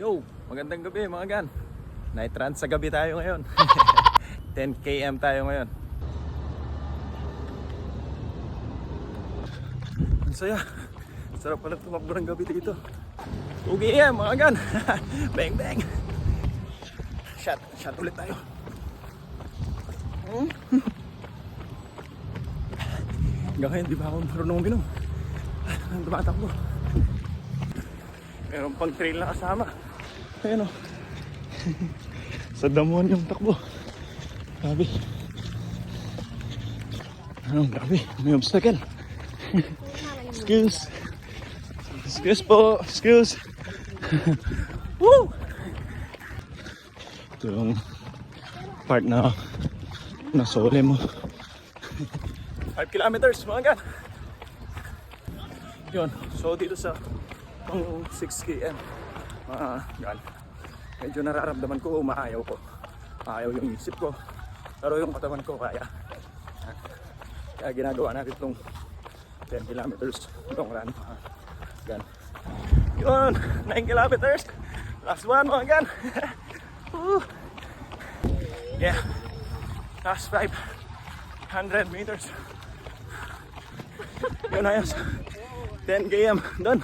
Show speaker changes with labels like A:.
A: Yo, magandang gabi mga gan. Night run sa gabi tayo ngayon. 10 km tayo ngayon. Ang saya. Sarap pala tumakbo ng gabi dito. 2 km mga gan. Bang bang. Shot ulit tayo. Hanggang ngayon di ba ako marunong uminom. Ang tumatakbo. Meron pang trail na kasama. Ayan o. Sa damuhan yung takbo. Grabe. Grabe. May obstacle. Excuse. Excuse po. Excuse. Woo! Ito yung part na nasole mo. 5 kilometers mga gan. Yun. So dito sa pang 6 km gan. Medyo nararamdaman ko umaayaw ko. Maayaw yung isip ko. Pero yung katawan ko kaya. Kaya ginagawa natin itong 10 kilometers long run. Gan. Yun. 9 kilometers. Last one mga gan. Yeah. Last 500 meters. Yun ayos. 10 km. Done.